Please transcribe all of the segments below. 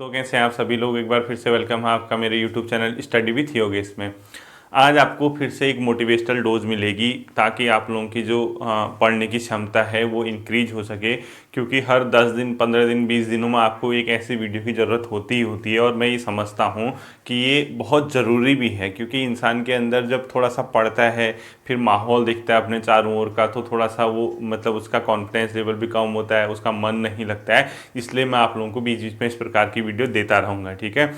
तो कैसे हैं आप सभी लोग। एक बार फिर से वेलकम है आपका मेरे YouTube channel study with Yogesh में। आज आपको फिर से एक मोटिवेशनल डोज मिलेगी ताकि आप लोगों की जो पढ़ने की क्षमता है वो इंक्रीज हो सके, क्योंकि हर 10 दिन 15 दिन 20 दिनों में आपको एक ऐसी वीडियो की ज़रूरत होती ही होती है। और मैं ये समझता हूँ कि ये बहुत ज़रूरी भी है, क्योंकि इंसान के अंदर जब थोड़ा सा पढ़ता है, फिर माहौल दिखता है अपने चारों ओर का, तो थोड़ा सा वो मतलब उसका कॉन्फिडेंस लेवल भी कम होता है, उसका मन नहीं लगता है। इसलिए मैं आप लोगों को बीच बीच में इस प्रकार की वीडियो देता रहूँगा, ठीक है।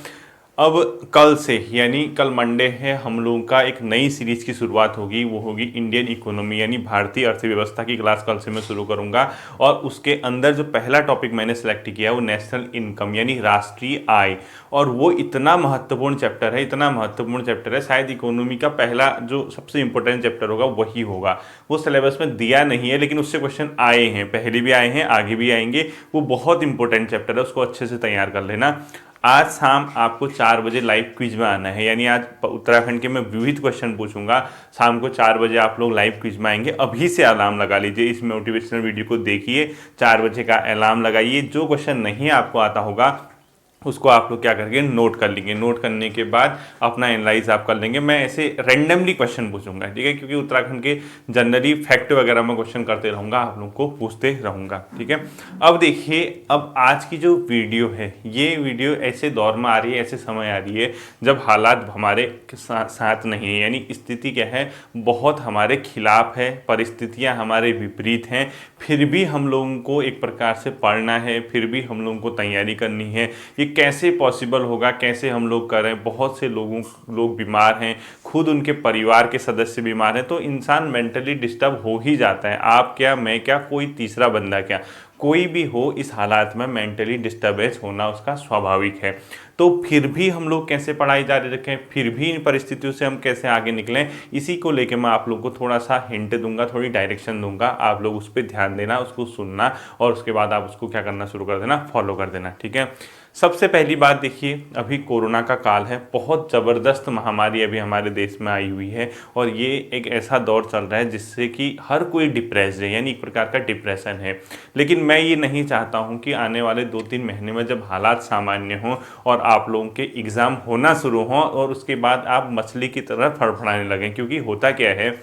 अब कल से यानी कल मंडे है, हम लोगों का एक नई सीरीज की शुरुआत होगी। वो होगी इंडियन इकोनॉमी यानी भारतीय अर्थव्यवस्था की क्लास कल से मैं शुरू करूंगा। और उसके अंदर जो पहला टॉपिक मैंने सेलेक्ट किया है वो नेशनल इनकम यानी राष्ट्रीय आय। और वो इतना महत्वपूर्ण चैप्टर है, इतना महत्वपूर्ण चैप्टर है, शायद इकोनॉमी का पहला जो सबसे इंपॉर्टेंट चैप्टर होगा वही होगा। वो सिलेबस में दिया नहीं है, लेकिन उससे क्वेश्चन आए हैं, पहले भी आए हैं, आगे भी आएंगे। वो बहुत इंपॉर्टेंट चैप्टर है, उसको अच्छे से तैयार कर लेना। आज शाम आपको 4 बजे लाइव क्विज में आना है, यानी आज उत्तराखंड के मैं विविध क्वेश्चन पूछूंगा। शाम को 4 बजे आप लोग लाइव क्विज में आएंगे। अभी से अलार्म लगा लीजिए, इस मोटिवेशनल वीडियो को देखिए, 4 बजे का अलार्म लगाइए। जो क्वेश्चन नहीं आपको आता होगा उसको आप लोग क्या करेंगे, नोट कर लेंगे। नोट करने के बाद अपना एनालाइज आप कर लेंगे। मैं ऐसे रैंडमली क्वेश्चन पूछूंगा, ठीक है, क्योंकि उत्तराखंड के जनरली फैक्ट वगैरह में क्वेश्चन करते रहूंगा, आप लोग को पूछते रहूंगा, ठीक है। अब देखिए, अब आज की जो वीडियो है, ये वीडियो ऐसे दौर में आ रही है, ऐसे समय आ रही है जब हालात हमारे साथ नहीं है, यानी स्थिति क्या है, बहुत हमारे खिलाफ है, परिस्थितियां हमारे विपरीत हैं। फिर भी हम लोगों को एक प्रकार से पढ़ना है, फिर भी हम लोगों को तैयारी करनी है। ये कैसे पॉसिबल होगा, कैसे हम लोग करें। बहुत से लोग बीमार हैं, खुद उनके परिवार के सदस्य बीमार हैं, तो इंसान मेंटली डिस्टर्ब हो ही जाता है। आप क्या, मैं क्या, कोई तीसरा बंदा क्या, कोई भी हो, इस हालात में मेंटली डिस्टर्बेंस होना उसका स्वाभाविक है। तो फिर भी हम लोग कैसे पढ़ाई जारी रखें, फिर भी इन परिस्थितियों से हम कैसे आगे निकलें, इसी को लेकर मैं आप लोगों को थोड़ा सा हिंट दूंगा, थोड़ी डायरेक्शन दूंगा। आप लोग उस पर ध्यान देना, उसको सुनना, और उसके बाद आप उसको क्या करना शुरू कर देना, फॉलो कर देना, ठीक है। सबसे पहली बात देखिए, अभी कोरोना का काल है, बहुत ज़बरदस्त महामारी अभी हमारे देश में आई हुई है। और ये एक ऐसा दौर चल रहा है जिससे कि हर कोई डिप्रेस्ड है, यानी एक प्रकार का डिप्रेशन है। लेकिन मैं ये नहीं चाहता हूँ कि आने वाले 2-3 महीने में जब हालात सामान्य हों और आप लोगों के एग्ज़ाम होना शुरू हों और उसके बाद आप मछली की तरह फड़फड़ाने लगें। क्योंकि होता क्या है,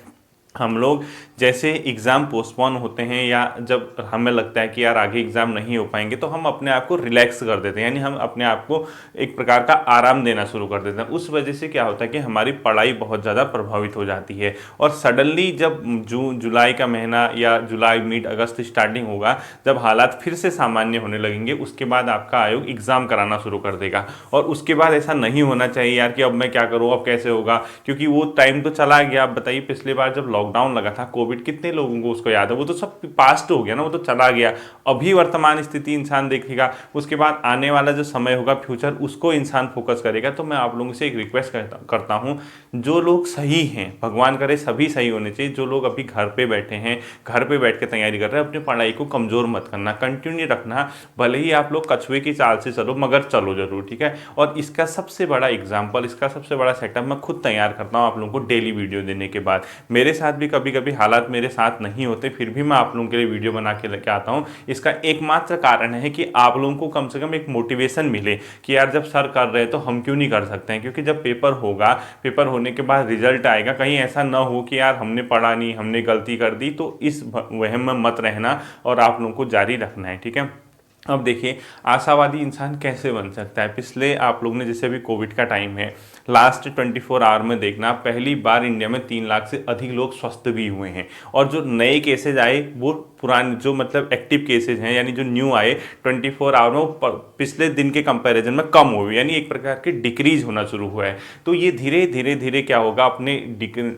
हम लोग जैसे एग्ज़ाम पोस्टपोन होते हैं या जब हमें लगता है कि यार आगे एग्ज़ाम नहीं हो पाएंगे, तो हम अपने आप को रिलैक्स कर देते हैं, यानी हम अपने आप को एक प्रकार का आराम देना शुरू कर देते हैं। उस वजह से क्या होता है कि हमारी पढ़ाई बहुत ज़्यादा प्रभावित हो जाती है। और सडनली जब जून जुलाई का महीना या जुलाई मिड अगस्त स्टार्टिंग होगा, जब हालात फिर से सामान्य होने लगेंगे, उसके बाद आपका आयोग एग्ज़ाम कराना शुरू कर देगा। और उसके बाद ऐसा नहीं होना चाहिए यार कि अब मैं क्या करूँ, अब कैसे होगा, क्योंकि वो टाइम तो चला गया। आप बताइए, पिछली बार जब लॉकडाउन लगा था, कोविड, कितने लोगों को उसको याद है, वो तो सब पास्ट हो गया ना, वो तो चला गया। अभी वर्तमान स्थिति इंसान देखेगा, उसके बाद आने वाला जो समय होगा, फ्यूचर, उसको इंसान फोकस करेगा। तो मैं आप लोगों से एक रिक्वेस्ट करता हूँ, जो लोग सही हैं, भगवान करे सभी सही होने चाहिए, जो लोग अभी घर पे बैठे हैं, घर पे बैठ के तैयारी कर रहे हैं, अपनी पढ़ाई को कमज़ोर मत करना, कंटिन्यू रखना। भले ही आप लोग कछुए की चाल से चलो, मगर चलो जरूर, ठीक है। और इसका सबसे बड़ा एग्जाम्पल, इसका सबसे बड़ा सेटअप मैं खुद तैयार करता हूँ आप लोगों को डेली वीडियो देने के बाद। मेरे साथ भी कभी कभी हालात मेरे साथ नहीं होते, फिर भी मैं आप लोगों के लिए वीडियो बना के लेके आता हूँ। इसका एकमात्र कारण है कि आप लोगों को कम से कम एक मोटिवेशन मिले कि यार जब सर कर रहे हैं तो हम क्यों नहीं कर सकते हैं। क्योंकि जब पेपर होगा, पेपर होने के बाद रिजल्ट आएगा, कहीं ऐसा ना हो कि यार हमने पढ़ा नहीं, हमने गलती कर दी। तो इस वहम में मत रहना और आप लोगों को जारी रखना है, ठीक है। अब देखिए, आशावादी इंसान कैसे बन सकता है। पिछले आप लोग ने, जैसे अभी कोविड का टाइम है, लास्ट 24 आवर में देखना, पहली बार इंडिया में 3 लाख से अधिक लोग स्वस्थ भी हुए हैं। और जो नए केसेज आए वो पुराने, जो मतलब एक्टिव केसेज हैं, यानी जो न्यू आए 24 आवर में, वो पिछले दिन के कंपैरिजन में कम हुए, यानी एक प्रकार के डिक्रीज होना शुरू हुआ है। तो ये धीरे धीरे धीरे क्या होगा, अपने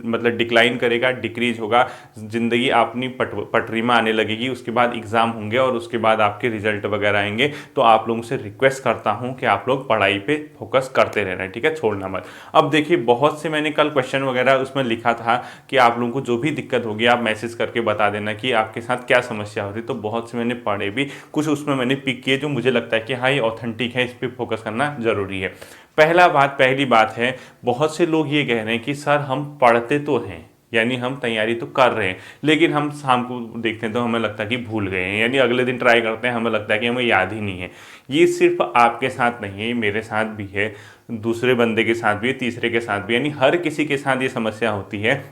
मतलब डिक्लाइन करेगा, डिक्रीज होगा, जिंदगी अपनी पटरी में आने लगेगी। उसके बाद एग्जाम होंगे और उसके बाद आपके रिजल्ट वगैरह आएंगे। तो आप लोगों से रिक्वेस्ट करता हूं कि आप लोग पढ़ाई पे फोकस करते रहना, ठीक है, छोड़ना मत। अब देखिए, बहुत से मैंने कल क्वेश्चन वगैरह उसमें लिखा था कि आप लोगों को जो भी दिक्कत होगी आप मैसेज करके बता देना कि आपके साथ क्या समस्या होती। तो बहुत से मैंने पढ़े भी, कुछ उसमें मैंने पिक किए जो मुझे लगता है कि हाँ ये ऑथेंटिक है, इस पर फोकस करना जरूरी है। पहली बात है, बहुत से लोग ये कह रहे हैं कि सर हम पढ़ते तो हैं यानी हम तैयारी तो कर रहे हैं, लेकिन हम शाम को देखते हैं तो हमें लगता है कि भूल गए हैं, यानी अगले दिन ट्राई करते हैं, हमें लगता है कि हमें याद ही नहीं है। ये सिर्फ आपके साथ नहीं है, मेरे साथ भी है, दूसरे बंदे के साथ भी है, तीसरे के साथ भी, यानी हर किसी के साथ ये समस्या होती है।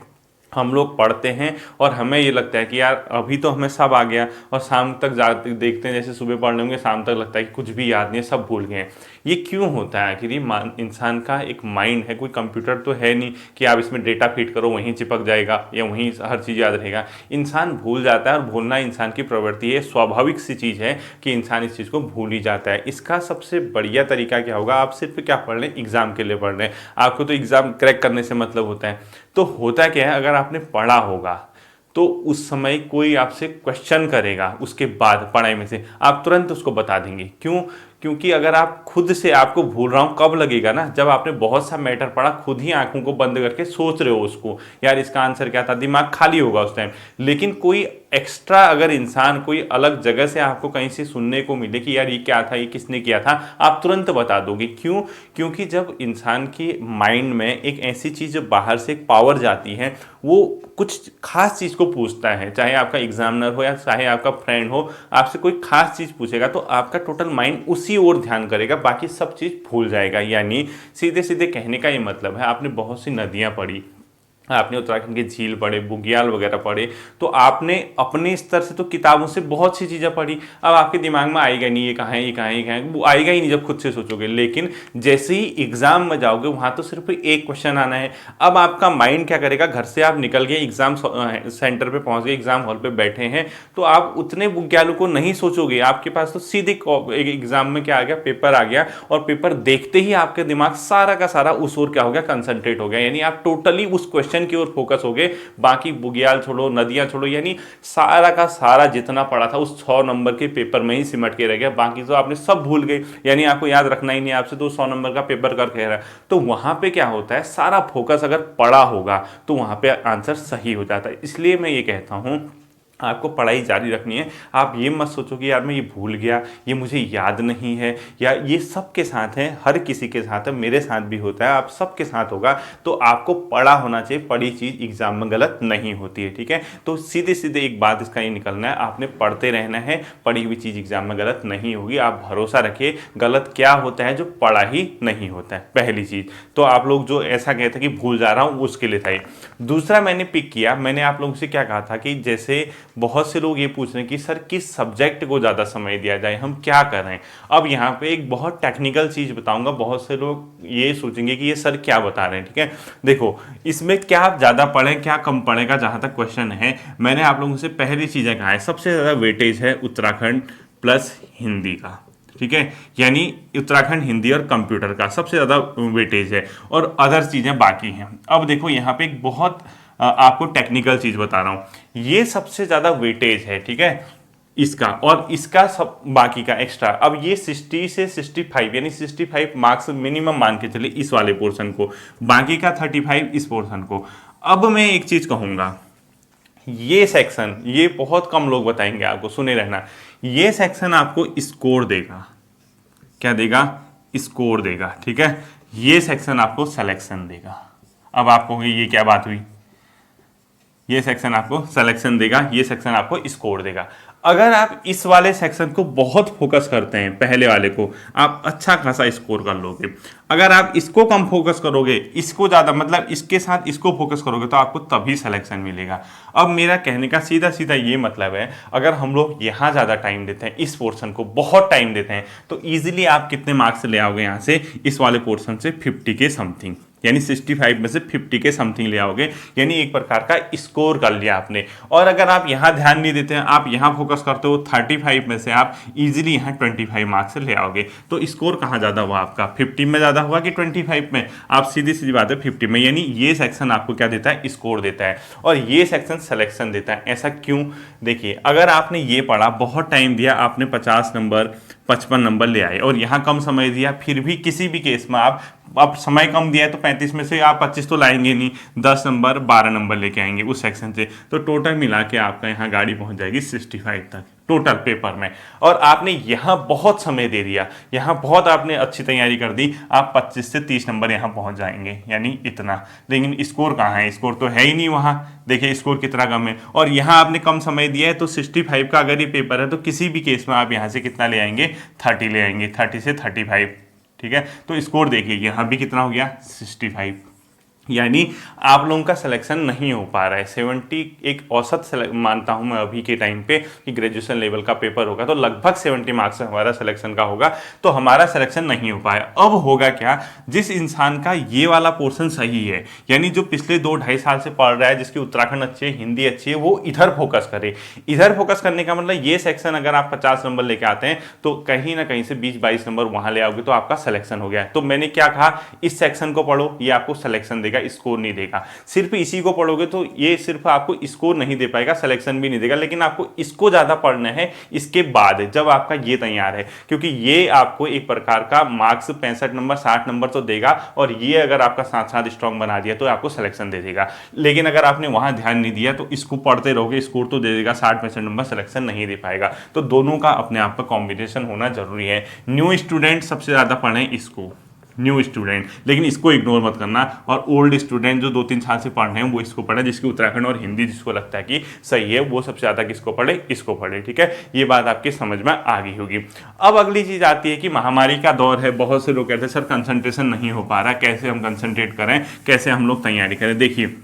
हम लोग पढ़ते हैं और हमें ये लगता है कि यार अभी तो हमें सब आ गया, और शाम तक जाते देखते हैं जैसे सुबह पढ़ लेंगे, शाम तक लगता है कि कुछ भी याद नहीं है, सब भूल गए हैं। ये क्यों होता है? आखिर ये इंसान का एक माइंड है, कोई कंप्यूटर तो है नहीं कि आप इसमें डेटा फीड करो वहीं चिपक जाएगा या वहीं हर चीज़ याद रहेगा। इंसान भूल जाता है, और भूलना इंसान की प्रवृत्ति है, स्वाभाविक सी चीज़ है कि इंसान इस चीज़ को भूल ही जाता है। इसका सबसे बढ़िया तरीका क्या होगा? आप सिर्फ क्या पढ़ लें, एग्जाम के लिए पढ़ रहे हैं, आपको तो एग्जाम क्रैक करने से मतलब होता है। तो होता क्या है, अगर आपने पढ़ा होगा तो उस समय कोई आपसे क्वेश्चन करेगा, उसके बाद पढ़ाई में से आप तुरंत उसको बता देंगे। क्यों? क्योंकि अगर आप खुद से आपको भूल रहा हूँ कब लगेगा ना, जब आपने बहुत सा मैटर पढ़ा, खुद ही आंखों को बंद करके सोच रहे हो उसको, यार इसका आंसर क्या था, दिमाग खाली होगा उस टाइम। लेकिन कोई एक्स्ट्रा अगर इंसान कोई अलग जगह से आपको कहीं से सुनने को मिले कि यार ये क्या था, ये किसने किया था, आप तुरंत बता दोगे। क्यों? क्योंकि जब इंसान के माइंड में एक ऐसी चीज़ बाहर से एक पावर जाती है, वो कुछ खास चीज़ को पूछता है, चाहे आपका एग्जामिनर हो या चाहे आपका फ्रेंड हो, आपसे कोई खास चीज़ पूछेगा तो आपका टोटल माइंड उसी ओर ध्यान करेगा, बाकी सब चीज़ भूल जाएगा। यानी सीधे सीधे कहने का ये मतलब है, आपने बहुत सी नदियाँ पढ़ी, आपने उत्तराखंड के झील पढ़े, बुग्याल वगैरह पढ़े, तो आपने अपने स्तर से तो किताबों से बहुत सी चीज़ें पढ़ी। अब आपके दिमाग में आएगा नहीं ये कहाँ है, ये कहाँ है, ये कहाँ है, वो आएगा ही नहीं जब खुद से सोचोगे। लेकिन जैसे ही एग्जाम में जाओगे वहाँ तो सिर्फ एक क्वेश्चन आना है। अब आपका माइंड क्या करेगा, घर से आप निकल गए, एग्जाम सेंटर पर पहुँच गए, एग्जाम हॉल पर बैठे हैं, तो आप उतने बुग्यालों को नहीं सोचोगे, आपके पास तो सीधे एग्जाम में क्या आ गया, पेपर आ गया, और पेपर देखते ही आपके दिमाग सारा का सारा उस ओर क्या हो गया, कंसंट्रेट हो गया। यानी आप टोटली उस क्वेश्चन की ओर फोकस हो गए, बाकी बुग्याल छोड़ो, नदियां छोड़ो, यानी सारा का सारा जितना पढ़ा था उस 100 नंबर के पेपर में ही सिमट के रह गया, बाकी तो आपने सब भूल गए, यानी आपको याद रखना ही नहीं, आपसे तो 100 नंबर का पेपर कर कह रहा है। तो वहां पे क्या होता है, सारा फोकस अगर पढ़ा होगा तो वहां पे आंसर सही हो जाता है। इसलिए मैं ये कहता हूं आपको पढ़ाई जारी रखनी है। आप ये मत सोचो कि यार मैं ये भूल गया, ये मुझे याद नहीं है, या ये सबके साथ है, हर किसी के साथ है, मेरे साथ भी होता है, आप सबके साथ होगा। तो आपको पढ़ा होना चाहिए, पढ़ी चीज़ एग्जाम में गलत नहीं होती है, ठीक है। तो सीधे सीधे एक बात इसका ये निकलना है, आपने पढ़ते रहना है, पढ़ी हुई चीज़ एग्जाम में गलत नहीं होगी। आप भरोसा रखिए, गलत क्या होता है, जो पढ़ा ही नहीं होता है, पहली चीज़। तो आप लोग जो ऐसा कहते हैं कि भूल जा रहा हूँ, उसके लिए था ये। दूसरा मैंने पिक किया, मैंने आप लोगों से क्या कहा था कि जैसे बहुत से लोग ये पूछ रहे हैं कि सर किस सब्जेक्ट को ज़्यादा समय दिया जाए, हम क्या करें। अब यहाँ पे एक बहुत टेक्निकल चीज़ बताऊंगा, बहुत से लोग ये सोचेंगे कि ये सर क्या बता रहे हैं, ठीक है। देखो, इसमें क्या ज़्यादा पढ़ें क्या कम पढ़ेगा, जहाँ तक क्वेश्चन है, मैंने आप लोगों से पहली चीज़ें कहा है, सबसे ज़्यादा वेटेज है उत्तराखंड प्लस हिंदी का, ठीक है। यानी उत्तराखंड, हिंदी और कंप्यूटर का सबसे ज़्यादा वेटेज है, और अदर चीज़ें बाकी हैं। अब देखो यहाँ पे एक बहुत आपको टेक्निकल चीज़ बता रहा हूँ, ये सबसे ज़्यादा वेटेज है, ठीक है, इसका, और इसका सब बाकी का एक्स्ट्रा। अब ये 60 से 65, यानी 65 मार्क्स मिनिमम मान के चले इस वाले पोर्शन को, बाकी का 35 इस पोर्शन को। अब मैं एक चीज़ कहूँगा, ये सेक्शन, ये बहुत कम लोग बताएंगे आपको, सुने रहना, ये सेक्शन आपको स्कोर देगा, क्या देगा, स्कोर देगा, ठीक है। ये सेक्शन आपको सिलेक्शन देगा। अब आप कहोगे ये क्या बात हुई, ये सेक्शन आपको सिलेक्शन देगा, ये सेक्शन आपको स्कोर देगा। अगर आप इस वाले सेक्शन को बहुत फोकस करते हैं, पहले वाले को, आप अच्छा खासा स्कोर कर लोगे। अगर आप इसको कम फोकस करोगे, इसको ज़्यादा, मतलब इसके साथ इसको फोकस करोगे, तो आपको तभी सिलेक्शन मिलेगा। अब मेरा कहने का सीधा सीधा ये मतलब है, अगर हम लोग यहाँ ज़्यादा टाइम देते हैं, इस पोर्शन को बहुत टाइम देते हैं, तो ईजिली आप कितने मार्क्स ले आओगे यहाँ से, इस वाले पोर्शन से 50 के समथिंग, यानी 65 में से 50 के समथिंग ले आओगे, यानी एक प्रकार का स्कोर कर लिया आपने। और अगर आप यहाँ ध्यान नहीं देते हैं, आप यहाँ फोकस करते हो, 35 में से आप इजीली यहाँ 25 मार्क्स ले आओगे। तो स्कोर कहाँ ज़्यादा हुआ आपका, 50 में ज़्यादा हुआ कि 25 में? आप सीधी सीधी बात है 50 में, यानी ये सेक्शन आपको क्या देता है, स्कोर देता है, और ये सेक्शन सिलेक्शन देता है। ऐसा क्यों? देखिए, अगर आपने ये पढ़ा, बहुत टाइम दिया, आपने 50 नंबर 55 नंबर ले आए, और यहाँ कम समय दिया, फिर भी किसी भी केस में आप अब समय कम दिया है तो 35 में से आप 25 तो लाएंगे नहीं, 10 नंबर 12 नंबर लेके आएंगे उस सेक्शन से, तो टोटल मिला के आपका यहाँ गाड़ी पहुँच जाएगी 65 तक टोटल पेपर में। और आपने यहाँ बहुत समय दे दिया, यहाँ बहुत आपने अच्छी तैयारी कर दी, आप 25 से 30 नंबर यहाँ पहुँच जाएंगे, यानी इतना। लेकिन स्कोर कहाँ है, स्कोर तो है ही नहीं वहाँ, देखिए स्कोर कितना कम है। और यहाँ आपने कम समय दिया है, तो 65 का अगर ये पेपर है तो किसी भी केस में आप यहाँ से कितना ले आएंगे, 30 ले आएंगे, 30 से 35, ठीक है। तो स्कोर देखिए यहाँ भी कितना हो गया, 65, यानी आप लोगों का सिलेक्शन नहीं हो पा रहा है। 70 एक औसत मानता हूं मैं अभी के टाइम पे कि ग्रेजुएशन लेवल का पेपर होगा तो लगभग 70 मार्क्स से हमारा सिलेक्शन का होगा, तो हमारा सिलेक्शन नहीं हो पाया। अब होगा क्या, जिस इंसान का ये वाला पोर्शन सही है, यानी जो पिछले 2-2.5 साल से पढ़ रहा है, जिसकी उत्तराखंड अच्छी है, हिंदी अच्छी है, वो इधर फोकस करे। इधर फोकस करने का मतलब ये सेक्शन अगर आप 50 नंबर लेके आते हैं तो कहीं ना कहीं से 20-22 नंबर वहां ले आओगे तो आपका सिलेक्शन हो गया। तो मैंने क्या कहा, इस सेक्शन को पढ़ो, ये आपको सिलेक्शन देगा, स्कोर नहीं देगा। सिर्फ इसी को पढ़ोगे तो ये सिर्फ आपको स्कोर नहीं दे पाएगा, सिलेक्शन भी नहीं देगा, लेकिन आपको इसको ज्यादा पढ़ना है इसके बाद जब आपका ये तैयार है, क्योंकि ये आपको एक प्रकार का मार्क्स 65 नंबर 60 नंबर तो देगा, और ये अगर आपका साथ साथ स्ट्रॉन्ग बना दिया तो आपको सिलेक्शन दे देगा। लेकिन अगर आपने वहां ध्यान नहीं दिया तो इसको पढ़ते रहोगे, स्कोर तो दे देगा 60-65 नंबर, सिलेक्शन नहीं दे पाएगा। तो दोनों का अपने आप पर कॉम्बिनेशन होना जरूरी है। न्यू स्टूडेंट सबसे ज्यादा पढ़ें इसको, न्यू स्टूडेंट, लेकिन इसको इग्नोर मत करना। और ओल्ड स्टूडेंट जो 2-3 साल से पढ़ रहे हैं वो इसको पढ़े, जिसकी उत्तराखंड और हिंदी जिसको लगता है कि सही है वो सबसे ज़्यादा किसको पढ़े, इसको पढ़े, ठीक है। ये बात आपकी समझ में आ गई होगी। अब अगली चीज़ आती है कि महामारी का दौर है, बहुत से लोग कहते हैं सर कंसंट्रेशन नहीं हो पा रहा, कैसे हम कंसंट्रेट करें, कैसे हम लोग तैयारी करें। देखिए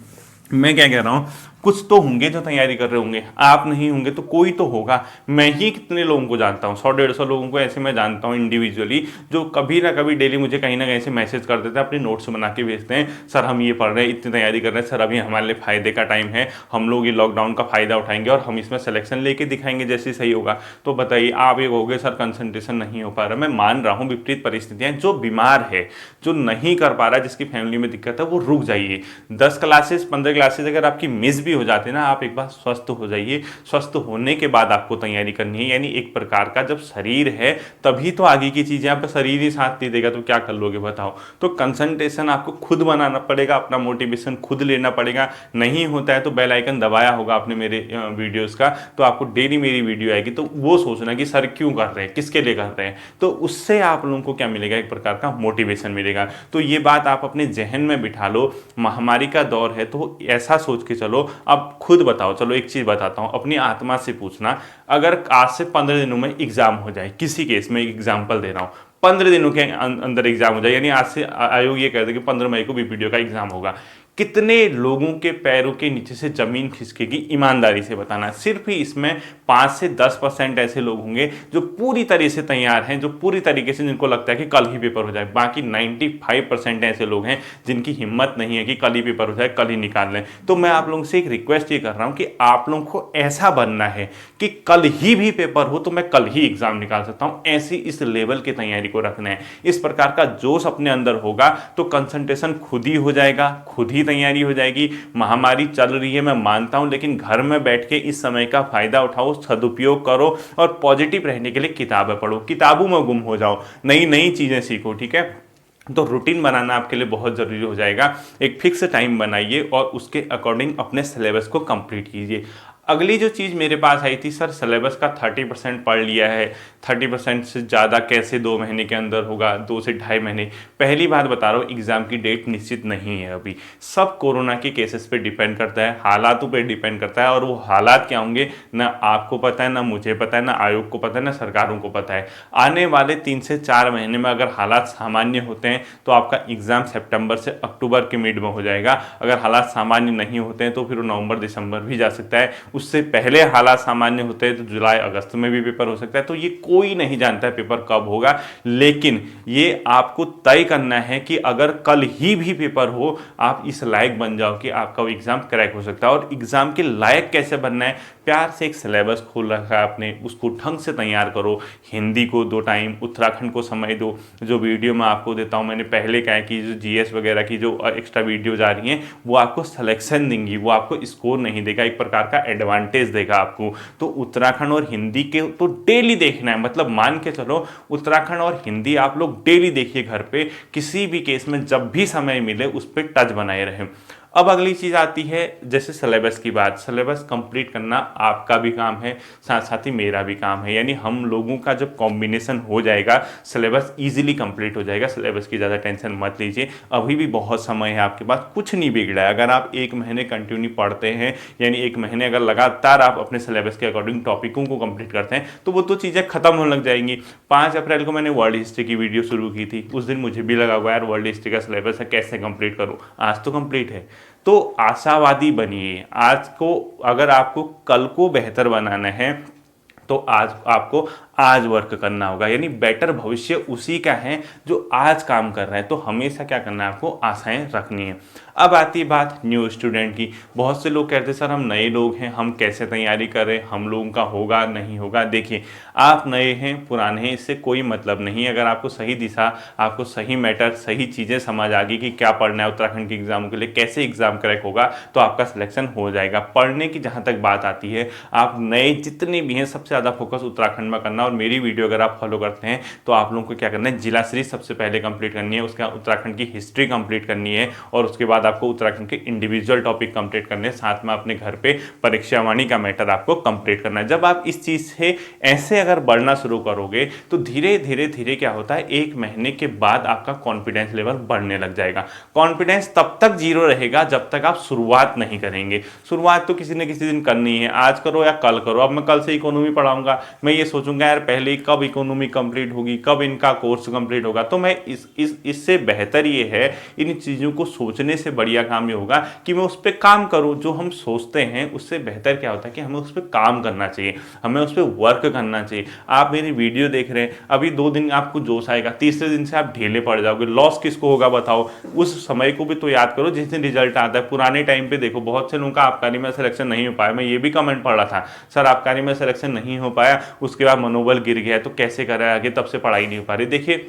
मैं क्या कह रहा हूँ, कुछ तो होंगे जो तैयारी कर रहे होंगे, आप नहीं होंगे तो कोई तो होगा। मैं ही कितने लोगों को जानता हूँ, 100-150 लोगों को ऐसे मैं जानता हूँ इंडिविजुअली, जो कभी ना कभी डेली मुझे कहीं ना कहीं से मैसेज कर देते हैं, अपने नोट्स बना के भेजते हैं, सर हम ये पढ़ रहे हैं, इतनी तैयारी कर रहे हैं, सर अभी हमारे लिए फ़ायदे का टाइम है, हम लोग ये लॉकडाउन का फ़ायदा उठाएंगे और हम इसमें सिलेक्शन लेके दिखाएंगे जैसे सही होगा। तो बताइए आप ये कहोगे सर कंसंट्रेशन नहीं हो पा रहा। मैं मान रहा हूँ विपरीत परिस्थितियाँ, जो बीमार है, जो नहीं कर पा रहा, जिसकी फैमिली में दिक्कत है, वो रुक जाइए। 10 क्लासेस 15 क्लासेस अगर आपकी मिस भी हो जाती है ना, आप एक बार स्वस्थ हो जाइए। स्वस्थ होने के बाद आपको तैयारी करनी है, यानी एक प्रकार का जब शरीर है तभी तो आगे की चीजें, आप शरीर ही साथ नहीं देगा तो क्या कर लोगे बताओ। तो कंसंट्रेशन आपको खुद बनाना पड़ेगा, अपना मोटिवेशन खुद लेना पड़ेगा। नहीं होता है तो बेल आइकन दबाया होगा आपने मेरे वीडियोस का, तो आपको डेली मेरी वीडियो आएगी, तो वो सोचना कि सर क्यों कर रहे हैं, किसके लिए कर रहे हैं, तो उससे आप लोगों को क्या मिलेगा, एक प्रकार का मोटिवेशन मिलेगा। तो ये बात आप अपने जहन में बिठा लो, महामारी का दौर है तो ऐसा सोच के चलो। अब खुद बताओ, चलो एक चीज़ बताता हूँ, अपनी आत्मा से पूछना, अगर आज से 15 दिनों में एग्जाम हो जाए, किसी केस में एग्जाम्पल दे रहा हूँ, 15 दिनों के अंदर एग्जाम हो जाए, यानी आज से आयोग ये कहते हैं कि 15 मई को बीपीडीओ का एग्जाम होगा, कितने लोगों के पैरों के नीचे से जमीन खिसकेगी, ईमानदारी से बताना। सिर्फ ही इसमें 5 से 10% ऐसे लोग होंगे जो पूरी तरह से तैयार हैं, जो पूरी तरीके से जिनको लगता है कि कल ही पेपर हो जाए। बाकी 95% ऐसे लोग हैं जिनकी हिम्मत नहीं है कि कल ही पेपर हो जाए, कल ही निकाल लें। तो मैं आप लोगों से एक रिक्वेस्ट ये कर रहा हूं कि आप लोगों को ऐसा बनना है कि कल ही भी पेपर हो तो मैं कल ही एग्जाम निकाल सकता हूं, ऐसी इस लेवल की तैयारी को रखना है। इस प्रकार का जोश अपने अंदर होगा तो कंसंट्रेशन खुद ही हो जाएगा, खुद ही तैयारी हो जाएगी। महामारी चल रही है मैं मानता हूं, लेकिन घर में बैठ के इस समय का फायदा उठाओ, सदुपयोग करो और पॉजिटिव रहने के लिए किताबें पढ़ो, किताबों में गुम हो जाओ, नई नई चीजें सीखो, ठीक है। तो रूटीन बनाना आपके लिए बहुत ज़रूरी हो जाएगा। एक फिक्स टाइम बनाइए और उसके अकॉर्डिंग अपने सिलेबस को कंप्लीट कीजिए। अगली जो चीज़ मेरे पास आई थी, सर सिलेबस का 30% पढ़ लिया है, 30% से ज़्यादा कैसे 2 महीने के अंदर होगा, 2 से ढाई महीने। पहली बात बता रहा हूँ, एग्ज़ाम की डेट निश्चित नहीं है अभी, सब कोरोना के केसेस पे डिपेंड करता है, हालातों पे डिपेंड करता है, और वो हालात क्या होंगे ना आपको पता है, ना मुझे पता है, ना आयोग को पता है, ना सरकारों को पता है। आने वाले 3 से 4 महीने में अगर हालात सामान्य होते हैं तो आपका एग्ज़ाम सितंबर से अक्टूबर के मिड में हो जाएगा। अगर हालात सामान्य नहीं होते हैं तो फिर नवंबर दिसंबर भी जा सकता है। उससे पहले हालात सामान्य होते हैं तो जुलाई अगस्त में भी पेपर हो सकता है। तो ये कोई नहीं जानता है पेपर कब होगा, लेकिन ये आपको तय करना है कि अगर कल ही भी पेपर हो, आप इस लायक बन जाओ कि आपका एग्जाम क्रैक हो सकता है। और एग्जाम के लायक कैसे बनना है, प्यार से एक सिलेबस खोल रखा है आपने, उसको ढंग से तैयार करो। हिंदी को 2 टाइम, उत्तराखंड को समय दो। जो वीडियो मैं आपको देता हूँ, मैंने पहले कहा है कि जो जीएस वगैरह की जो एक्स्ट्रा वीडियोज आ रही हैं वो आपको सिलेक्शन देंगी, वो आपको स्कोर नहीं देगा, एक प्रकार का एडवांटेज देगा आपको। तो उत्तराखंड और हिंदी के तो डेली देखना है, मतलब मान के चलो उत्तराखंड और हिंदी आप लोग डेली देखिए घर पे, किसी भी केस में जब भी समय मिले उस पर टच बनाए रहे। अब अगली चीज आती है जैसे सिलेबस की बात। सिलेबस कंप्लीट करना आपका भी काम है, साथ साथ ही मेरा भी काम है, यानी हम लोगों का जब कॉम्बिनेशन हो जाएगा सिलेबस इजीली कंप्लीट हो जाएगा। सिलेबस की ज़्यादा टेंशन मत लीजिए, अभी भी बहुत समय है आपके पास, कुछ नहीं बिगड़ा है। अगर आप 1 महीने कंटिन्यू पढ़ते हैं, यानी 1 महीने अगर लगातार आप अपने सिलेबस के अकॉर्डिंग टॉपिकों को कंप्लीट करते हैं तो वो तो चीज़ें खत्म होने लग जाएंगी। 5 अप्रैल को मैंने वर्ल्ड हिस्ट्री की वीडियो शुरू की थी, उस दिन मुझे भी लगा हुआ यार वर्ल्ड हिस्ट्री का सिलेबस है कैसे कंप्लीट करूँ, आज तो कंप्लीट है। तो आशावादी बनिए, आज को अगर आपको कल को बेहतर बनाना है तो आज आपको आज वर्क करना होगा, यानी बेटर भविष्य उसी का है जो आज काम कर रहा है। तो हमेशा क्या करना है, आपको आशाएं रखनी है। अब आती है बात न्यू स्टूडेंट की। बहुत से लोग कहते हैं सर हम नए लोग हैं, हम कैसे तैयारी करें, हम लोगों का होगा नहीं होगा। देखिए आप नए हैं पुराने हैं इससे कोई मतलब नहीं। अगर आपको सही दिशा, आपको सही मैटर, सही चीज़ें समझ आ गई कि क्या पढ़ना है उत्तराखंड के एग्जाम के लिए, कैसे एग्जाम क्रैक होगा, तो आपका सिलेक्शन हो जाएगा। पढ़ने की जहाँ तक बात आती है, आप नए जितने भी हैं सबसे ज़्यादा फोकस उत्तराखंड में करना। और मेरी वीडियो अगर आप फॉलो करते हैं तो आप लोगों को क्या करना है, जिला सीरीज सबसे पहले कंप्लीट करनी है, उसके बाद उत्तराखंड की हिस्ट्री कंप्लीट करनी है, और उसके बाद आपको उत्तराखंड के इंडिविजुअल टॉपिक कंप्लीट करने हैं, साथ में अपने घर पे परीक्षावाणी का मैटर आपको कंप्लीट करना है। जब आप इस चीज़ से ऐसे अगर बढ़ना शुरू करोगे तो धीरे धीरे धीरे क्या होता है, 1 महीने के बाद आपका कॉन्फिडेंस लेवल बढ़ने लग जाएगा। कॉन्फिडेंस तब तक जीरो रहेगा जब तक आप शुरुआत नहीं करेंगे। शुरुआत तो किसी न किसी दिन करनी है, आज करो या कल करो। अब मैं कल से इकोनॉमी पढ़ाऊंगा, मैं ये सोचूंगा यार पहले कब इकोनॉमी कंप्लीट होगी, कब इनका कोर्स कंप्लीट होगा, तो मैं इससे बेहतर ये है, इन चीज़ों को सोचने से बढ़िया काम ये होगा कि मैं उस पर काम करूं। जो हम सोचते हैं उससे बेहतर क्या होता है कि हमें उस पर काम करना चाहिए, हमें उस पर वर्क करना चाहिए। आप मेरी वीडियो देख रहे हैं, अभी 2 दिन आपको जोश आएगा, तीसरे दिन से आप ढीले पड़ जाओगे। लॉस किसको होगा बताओ, उस समय को भी तो याद करो जिस दिन रिजल्ट आता है। पुराने टाइम पे देखो बहुत से लोगों का आबकारी में सिलेक्शन नहीं हो पाया, मैं ये भी कमेंट पढ़ रहा था सर आबकारी में सिलेक्शन नहीं हो पाया, उसके बाद मनोबल गिर गया, तो कैसे करें आगे, तब से पढ़ाई नहीं हो पा रही। देखिए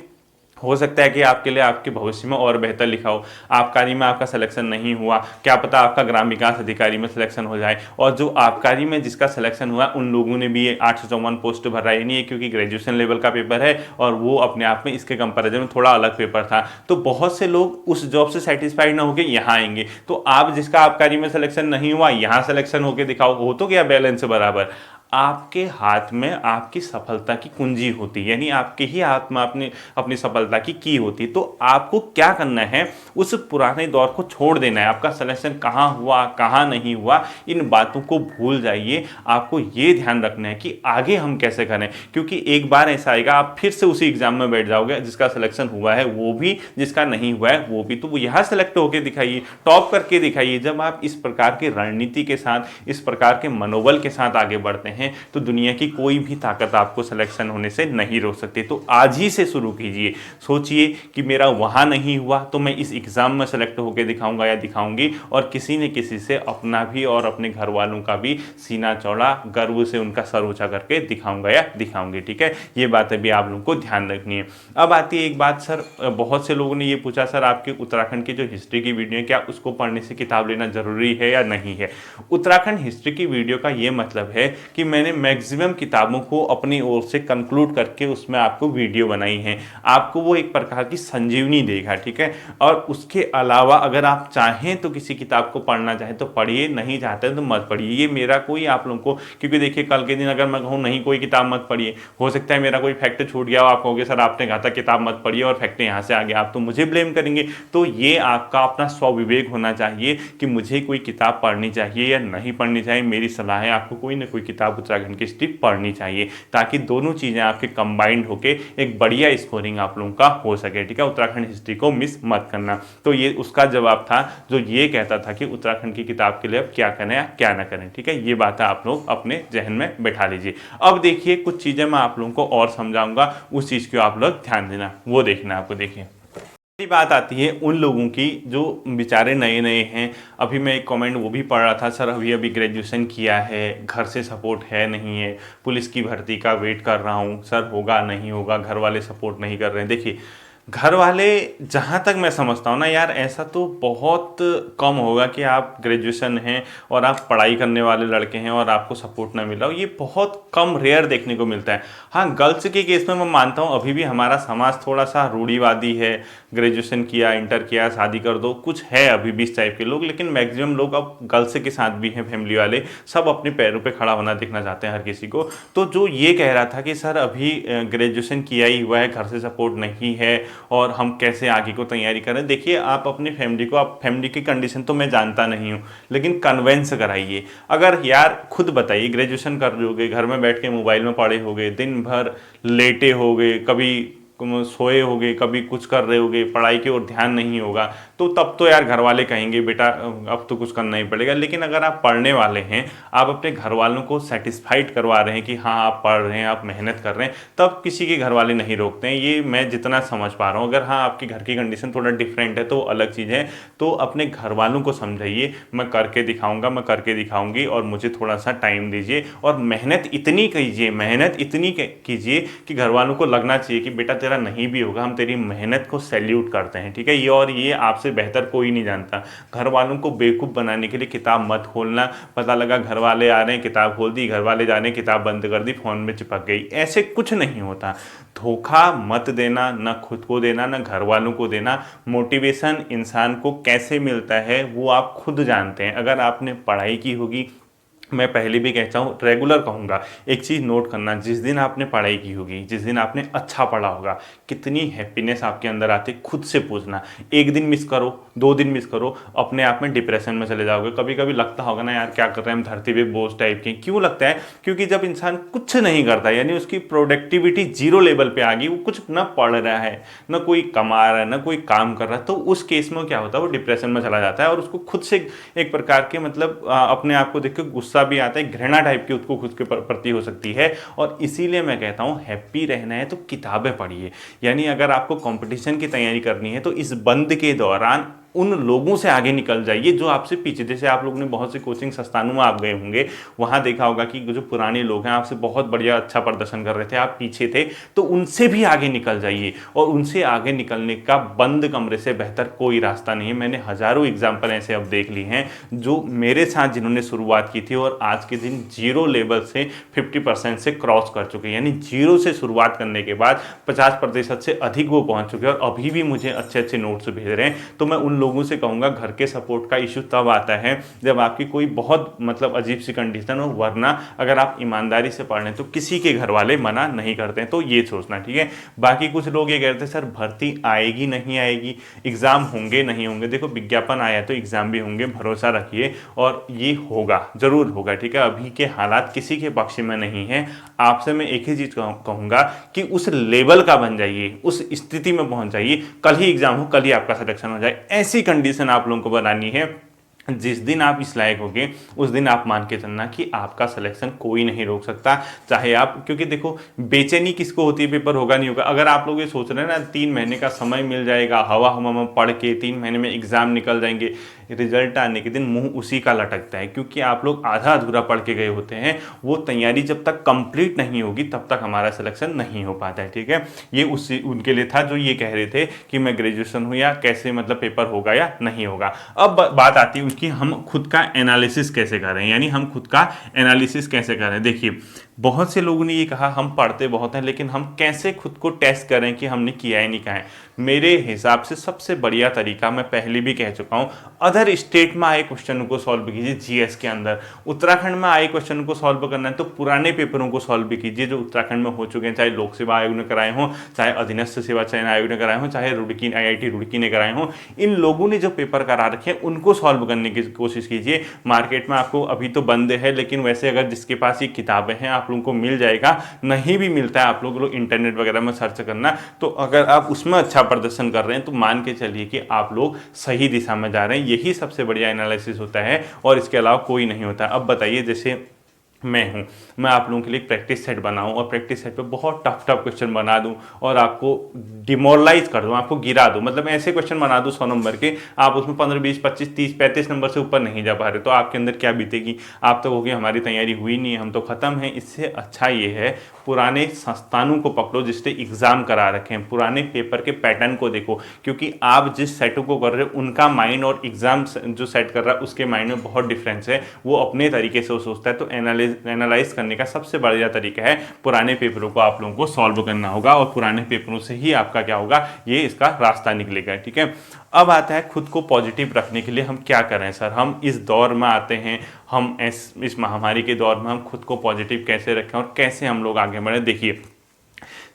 हो सकता है कि आपके लिए आपके भविष्य में और बेहतर लिखा हो, आबकारी में आपका सिलेक्शन नहीं हुआ, क्या पता आपका ग्राम विकास अधिकारी में सिलेक्शन हो जाए। और जो आबकारी में जिसका सिलेक्शन हुआ उन लोगों ने भी ये 854 पोस्ट भर रहा है, नहीं है क्योंकि ग्रेजुएशन लेवल का पेपर है और वो अपने आप में इसके कंपैरिजन में थोड़ा अलग पेपर था। तो बहुत से लोग उस जॉब से सेटिस्फाइड ना होकर यहाँ आएंगे। तो आप जिसका आबकारी में सिलेक्शन नहीं हुआ यहाँ सिलेक्शन होकर दिखाओ, हो तो गया बैलेंस बराबर। आपके हाथ में आपकी सफलता की कुंजी होती है, यानी आपके ही हाथ में आपने अपनी सफलता की होती है। तो आपको क्या करना है, उस पुराने दौर को छोड़ देना है। आपका सिलेक्शन कहाँ हुआ कहाँ नहीं हुआ इन बातों को भूल जाइए। आपको ये ध्यान रखना है कि आगे हम कैसे करें, क्योंकि एक बार ऐसा आएगा आप फिर से उसी एग्जाम में बैठ जाओगे, जिसका सिलेक्शन हुआ है वो भी, जिसका नहीं हुआ है वो भी। तो वो यहाँ सेलेक्ट होकर दिखाइए, टॉप करके दिखाइए। जब आप इस प्रकार की रणनीति के साथ, इस प्रकार के मनोबल के साथ आगे बढ़ते हैं तो दुनिया की कोई भी ताकत आपको सिलेक्शन होने से नहीं रोक सकती। तो आज ही से शुरू कीजिए, सोचिए कि मेरा वहां नहीं हुआ तो मैं इस एग्जाम में सेलेक्ट होकर दिखाऊंगा या दिखाऊंगी, और किसी न किसी से अपना भी और अपने घर वालों का भी सीना चौड़ा, गर्व से उनका सर ऊंचा करके दिखाऊंगा या दिखाऊंगी। ठीक है, ये बातें भी आप लोगों को ध्यान रखनी है। अब आती है एक बात सर, बहुत से लोगों ने ये पूछा सर आपके उत्तराखंड की जो हिस्ट्री की वीडियो है क्या उसको पढ़ने से किताब लेना जरूरी है या नहीं है। उत्तराखंड हिस्ट्री की वीडियो का ये मतलब है कि मैंने मैक्सिमम किताबों को अपनी ओर से कंक्लूड करके उसमें आपको वीडियो बनाई है। आपको वो एक प्रकार की संजीवनी देगा। ठीक है, और उसके अलावा अगर आप चाहें तो किसी किताब को पढ़ना चाहें तो पढ़िए, नहीं चाहते तो मत पढ़िए। ये मेरा कोई आप लोगों को, क्योंकि देखिए कल के दिन अगर मैं कहूँ नहीं कोई किताब मत पढ़िए, हो सकता है मेरा कोई फैक्ट छूट गया हो, आप कहोगे सर आपने कहा था किताब मत पढ़िए और फैक्ट यहाँ से आ गया, आप तो मुझे ब्लेम करेंगे। तो ये आपका अपना स्वविवेक होना चाहिए कि मुझे कोई किताब पढ़नी चाहिए या नहीं पढ़नी चाहिए। मेरी सलाह है आपको कोई ना कोई किताब उत्तराखंड की हिस्ट्री पढ़नी चाहिए, ताकि दोनों चीज़ें आपके कंबाइंड होके एक बढ़िया स्कोरिंग आप लोगों का हो सके। ठीक है, उत्तराखंड हिस्ट्री को मिस मत करना। तो ये उसका जवाब था जो ये कहता था कि उत्तराखंड की किताब के लिए अब क्या करें या क्या ना करें। ठीक है, ये बात आप लोग अपने जहन में बैठा लीजिए। अब देखिए कुछ चीज़ें मैं आप लोगों को और समझाऊंगा, उस चीज़ को आप लोग ध्यान देना, वो देखना आपको। देखिए बात आती है उन लोगों की जो बेचारे नए नए हैं। अभी मैं एक कमेंट वो भी पढ़ रहा था, सर अभी ग्रेजुएशन किया है, घर से सपोर्ट है नहीं है, पुलिस की भर्ती का वेट कर रहा हूँ, सर होगा नहीं होगा, घर वाले सपोर्ट नहीं कर रहे हैं। देखिए घर वाले, जहाँ तक मैं समझता हूँ ना यार, ऐसा तो बहुत कम होगा कि आप ग्रेजुएशन हैं और आप पढ़ाई करने वाले लड़के हैं और आपको सपोर्ट ना मिला हो। ये बहुत कम, रेयर देखने को मिलता है। हाँ, गर्ल्स के केस में मैं मानता हूँ अभी भी हमारा समाज थोड़ा सा रूढ़िवादी है। ग्रेजुएशन किया, इंटर किया, शादी कर दो, कुछ है अभी भी इस टाइप के लोग। लेकिन मैक्सिमम लोग अब गर्ल्स के साथ भी हैं, फैमिली वाले सब अपने पैरों पे खड़ा होना देखना चाहते हैं हर किसी को। तो जो ये कह रहा था कि सर अभी ग्रेजुएशन किया ही हुआ है, घर से सपोर्ट नहीं है और हम कैसे आगे को तैयारी करें। देखिए, आप अपनी फैमिली को, आप फैमिली की कंडीशन तो मैं जानता नहीं हूँ, लेकिन कन्वेंस कराइए। अगर यार खुद बताइए, ग्रेजुएशन कर लोगे, घर में बैठ के मोबाइल में पड़े होगे, दिन भर लेटे होगे, कभी सोए होगे, कभी कुछ कर रहे होगे, पढ़ाई की ओर ध्यान नहीं होगा, तो तब तो यार घर वाले कहेंगे बेटा अब तो कुछ करना ही पड़ेगा। लेकिन अगर आप पढ़ने वाले हैं, आप अपने घर वालों को सेटिस्फाइड करवा रहे हैं कि हाँ आप पढ़ रहे हैं, आप मेहनत कर रहे हैं, तब किसी के घर वाले नहीं रोकते हैं। ये मैं जितना समझ पा रहा हूँ। अगर हाँ आपके घर की कंडीशन थोड़ा डिफरेंट है तो अलग चीज़ है, तो अपने घर वालों को समझाइए, मैं करके दिखाऊंगा, मैं करके दिखाऊंगी और मुझे थोड़ा सा टाइम दीजिए। और मेहनत इतनी कीजिए, मेहनत इतनी कीजिए कि घर वालों को लगना चाहिए कि बेटा तेरा नहीं भी होगा, हम तेरी मेहनत को सैल्यूट करते हैं, ठीक है। ये और ये आपसे बेहतर कोई नहीं जानता। घर वालों को बेवकूफ़ बनाने के लिए किताब मत खोलना। पता लगा घर वाले आ रहे हैं, किताब खोल दी, घर वाले जा रहे हैं, किताब बंद कर दी, फ़ोन में चिपक गई, ऐसे कुछ नहीं होता। धोखा मत देना, ना खुद को देना ना घर वालों को देना। मोटिवेशन इंसान को कैसे मिलता है वो आप खुद जानते हैं। अगर आपने पढ़ाई की होगी, मैं पहले भी कहता हूँ, रेगुलर कहूँगा, एक चीज़ नोट करना, जिस दिन आपने पढ़ाई की होगी, जिस दिन आपने अच्छा पढ़ा होगा, कितनी हैप्पीनेस आपके अंदर आती, खुद से पूछना। एक दिन मिस करो, 2 दिन मिस करो, अपने आप में डिप्रेशन में चले जाओगे। कभी कभी लगता होगा ना यार क्या कर रहे हैं हम, धरती पे बोझ टाइप के। क्यों लगता है? क्योंकि जब इंसान कुछ नहीं करता, यानी उसकी प्रोडक्टिविटी जीरो लेवल पर आ गई, वो कुछ ना पढ़ रहा है, ना कोई कमा रहा है, ना कोई काम कर रहा है, तो उस केस में क्या होता है, वो डिप्रेशन में चला जाता है और उसको खुद से एक प्रकार के मतलब अपने आप को देख के गुस्सा भी आता है, घृणा टाइप की उसको खुद के प्रति हो सकती है। और इसीलिए मैं कहता हूं हैप्पी रहना है तो किताबें पढ़िए। यानी अगर आपको कंपटीशन की तैयारी करनी है तो इस बंद के दौरान उन लोगों से आगे निकल जाइए जो आपसे पीछे। जैसे आप लोगों ने बहुत से कोचिंग संस्थानों में आप गए होंगे, वहां देखा होगा कि जो पुराने लोग हैं आपसे बहुत बढ़िया अच्छा प्रदर्शन कर रहे थे, आप पीछे थे, तो उनसे भी आगे निकल जाइए। और उनसे आगे निकलने का बंद कमरे से बेहतर कोई रास्ता नहीं है। मैंने हजारों एग्जाम्पल ऐसे अब देख लिए हैं जो मेरे साथ जिन्होंने शुरुआत की थी और आज के दिन जीरो लेवल से 50% से क्रॉस कर चुके हैं। यानी जीरो से शुरुआत करने के बाद 50% से अधिक वो पहुंच चुके हैं और अभी भी मुझे अच्छे अच्छे नोट्स भेज रहे हैं। तो मैं उन लोगों से कहूंगा, घर के सपोर्ट का इशू तब आता है जब आपकी कोई बहुत मतलब अजीब सी कंडीशन हो, वरना अगर आप ईमानदारी से पढ़ रहे हैं तो किसी के घर वाले मना नहीं करते हैं। तो ये सोचना, ठीक है। बाकी कुछ लोग ये कहते हैं सर भर्ती आएगी नहीं आएगी, एग्जाम होंगे नहीं होंगे। देखो, विज्ञापन आया तो एग्जाम भी होंगे, भरोसा रखिए और ये होगा, जरूर होगा, ठीक है। अभी के हालात किसी के पक्ष में नहीं है। आपसे मैं एक ही चीज कहूंगा कि उस लेवल का बन जाइए, उस स्थिति में पहुंच जाइए, कल ही एग्जाम हो, कल ही आपका सिलेक्शन हो जाए। ऐसी कंडीशन आप लोगों को बनानी है। जिस दिन आप इस लायक होंगे उस दिन आप मान के चलना कि आपका सिलेक्शन कोई नहीं रोक सकता। चाहे आप, क्योंकि देखो बेचैनी किसको होती है, पेपर होगा नहीं होगा। अगर आप लोग ये सोच रहे हैं ना 3 महीने का समय मिल जाएगा, हवा हवा में पढ़ के 3 महीने में एग्जाम निकल जाएंगे, रिजल्ट आने के दिन मुंह उसी का लटकता है। क्योंकि आप लोग आधा अधूरा पढ़ के गए होते हैं। वो तैयारी जब तक कंप्लीट नहीं होगी तब तक हमारा सिलेक्शन नहीं हो पाता है, ठीक है। ये उसी उनके लिए था जो ये कह रहे थे कि मैं ग्रेजुएशन हूँ या कैसे मतलब पेपर होगा या नहीं होगा। अब बात आती है कि हम खुद का एनालिसिस कैसे करें, यानी हम खुद का एनालिसिस कैसे करें। देखिए, बहुत से लोगों ने ये कहा हम पढ़ते बहुत हैं, लेकिन हम कैसे खुद को टेस्ट करें कि हमने किया है नहीं किया है। मेरे हिसाब से सबसे बढ़िया तरीका मैं पहले भी कह चुका हूं, अदर स्टेट में आए क्वेश्चन को सॉल्व कीजिए। जीएस के अंदर उत्तराखंड में आए क्वेश्चन को सॉल्व करना है तो पुराने पेपरों को सॉल्व भी कीजिए जो उत्तराखंड में हो चुके हैं, चाहे लोक सेवा आयोग ने कराए हों, चाहे अधीनस्थ सेवा चयन आयोग ने कराए हों, चाहे रुड़की IIT रुड़की ने कराए हों। इन लोगों ने जो पेपर करा रखे हैं उनको सॉल्व करने की कोशिश कीजिए। मार्केट में आपको अभी तो बंद है, लेकिन वैसे अगर जिसके पास ये किताबें हैं आप लोगों को मिल जाएगा। नहीं भी मिलता है, आप लोग इंटरनेट वगैरह में सर्च करना। तो अगर आप उसमें अच्छा प्रदर्शन कर रहे हैं तो मान के चलिए कि आप लोग सही दिशा में जा रहे हैं। यही सबसे बढ़िया एनालिसिस होता है और इसके अलावा कोई नहीं होता। अब बताइए, जैसे मैं हूँ। मैं आप लोगों के लिए एक प्रैक्टिस सेट बनाऊँ और प्रैक्टिस सेट पे बहुत टफ टफ क्वेश्चन बना दूँ और आपको डिमोरलाइज कर दूँ, आपको गिरा दूँ। मतलब ऐसे क्वेश्चन बना दूँ 100 नंबर के, आप उसमें 15 20 25 30 35 नंबर से ऊपर नहीं जा पा रहे, तो आपके अंदर क्या बीतेगी? आप तो कहोगे हमारी तैयारी हुई नहीं है, हम तो ख़त्म हैं। इससे अच्छा ये है पुराने संस्थानों को पकड़ो जिससे एग्ज़ाम करा रखे हैं, पुराने पेपर के पैटर्न को देखो, क्योंकि आप जिस सेटों को कर रहे हो उनका माइंड और एग्ज़ाम जो सेट कर रहा है उसके माइंड में बहुत डिफरेंस है। वो अपने तरीके से वो सोचता है। तो एनालाइज करने का सबसे बढ़िया तरीका है पुराने पेपरों को आप लोगों को सॉल्व करना होगा और पुराने पेपरों से ही आपका क्या होगा, ये इसका रास्ता निकलेगा। ठीक है, अब आता है खुद को पॉजिटिव रखने के लिए हम क्या करें सर। हम इस दौर में आते हैं, हम इस महामारी के दौर में हम खुद को पॉजिटिव कैसे रखें और कैसे हम लोग आगे बढ़ें। देखिए,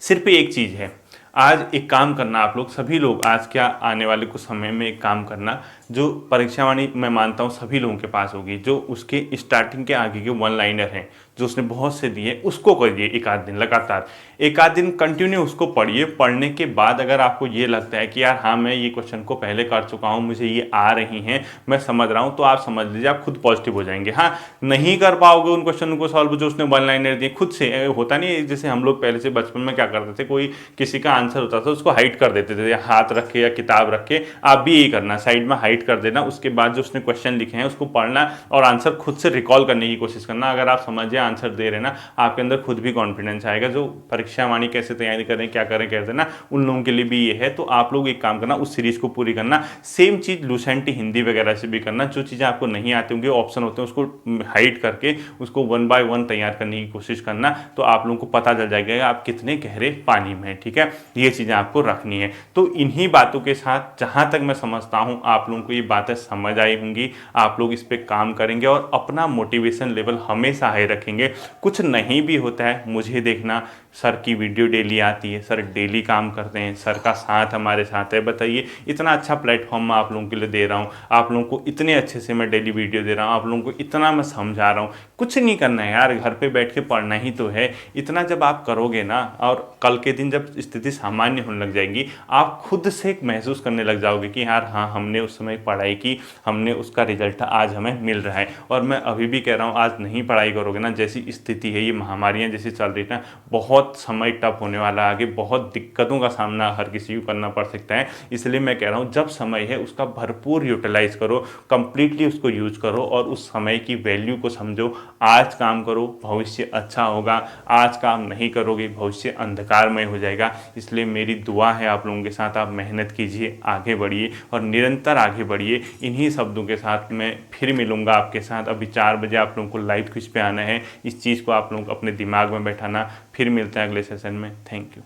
सिर्फ एक चीज़ है, आज एक काम करना, आप लोग सभी लोग आज क्या आने वाले कुछ समय में एक काम करना, जो परीक्षा वाणी मैं मानता हूँ सभी लोगों के पास होगी, जो उसके स्टार्टिंग के आगे के वन लाइनर हैं जो उसने बहुत से दिए, उसको करिए एक आध दिन लगातार, एक आध दिन कंटिन्यू उसको पढ़िए। पढ़ने के बाद अगर आपको ये लगता है कि यार हाँ मैं ये क्वेश्चन को पहले कर चुका हूँ, मुझे ये आ रही हैं, मैं समझ रहा हूँ, तो आप समझ लीजिए आप खुद पॉजिटिव हो जाएंगे। हाँ, नहीं कर पाओगे उन क्वेश्चन को सॉल्व जो उसने वन लाइनर दिए खुद से, होता नहीं। जैसे हम लोग पहले से बचपन में क्या करते थे, कोई किसी का आंसर होता था उसको हाइड कर देते थे, हाथ रख के या किताब रख के। आप भी यही करना, साइड में हाइड कर देना, उसके बाद जो उसने क्वेश्चन लिखे हैं उसको पढ़ना और आंसर खुद से रिकॉल करने की कोशिश करना। अगर आप समझिए आंसर दे रहे ना, आपके अंदर खुद भी कॉन्फिडेंस आएगा। जो परीक्षा वाणी कैसे तैयारी करें, क्या करें कहते ना, उन लोगों के लिए भी ये है। तो आप लोग एक काम करना, उस सीरीज को पूरी करना। सेम चीज़ लूसेंट हिंदी वगैरह से भी करना। जो चीज़ें आपको नहीं आती होंगी, ऑप्शन होते हैं, उसको हाइड करके उसको 1 बाय 1 तैयार करने की कोशिश करना। तो आप लोगों को पता चल जाएगा आप कितने गहरे पानी में हैं। ठीक है, ये चीज़ें आपको रखनी है। तो इन्हीं बातों के साथ जहाँ तक मैं समझता हूँ आप लोगों को ये बातें समझ आई होंगी। आप लोग इस पर काम करेंगे और अपना मोटिवेशन लेवल हमेशा हाई रखेंगे। कुछ नहीं भी होता है, मुझे देखना, सर की वीडियो डेली आती है, सर डेली काम करते हैं, सर का साथ हमारे साथ है। बताइए, इतना अच्छा प्लेटफॉर्म मैं आप लोगों के लिए दे रहा हूँ, आप लोगों को इतने अच्छे से मैं डेली वीडियो दे रहा हूँ, आप लोगों को इतना मैं समझा रहा हूँ। कुछ नहीं करना है यार, घर पे बैठ के पढ़ना ही तो है। इतना जब आप करोगे ना, और कल के दिन जब स्थिति सामान्य होने लग जाएगी, आप खुद से महसूस करने लग जाओगे कि यार हाँ, हमने उस समय पढ़ाई की, हमने उसका रिजल्ट आज हमें मिल रहा है। और मैं अभी भी कह रहा हूँ, आज नहीं पढ़ाई करोगे ना, जैसी स्थिति है, ये महामारियाँ जैसी चल रही है, बहुत समय टफ होने वाला, आगे बहुत दिक्कतों का सामना हर किसी को करना पड़ सकता है। इसलिए मैं कह रहा हूँ, जब समय है उसका भरपूर यूटिलाइज करो, कंप्लीटली उसको यूज करो और उस समय की वैल्यू को समझो। आज काम करो, भविष्य अच्छा होगा। आज काम नहीं करोगे, भविष्य अंधकारमय हो जाएगा। इसलिए मेरी दुआ है आप लोगों के साथ, आप मेहनत कीजिए, आगे बढ़िए और निरंतर आगे बढ़िए। इन्हीं शब्दों के साथ मैं फिर मिलूंगा आपके साथ। अभी 4 बजे आप लोगों को लाइव क्विज पे आना है। इस चीज़ को आप लोग अपने दिमाग में बैठाना। फिर मिलते हैं अगले सेशन में। Thank you.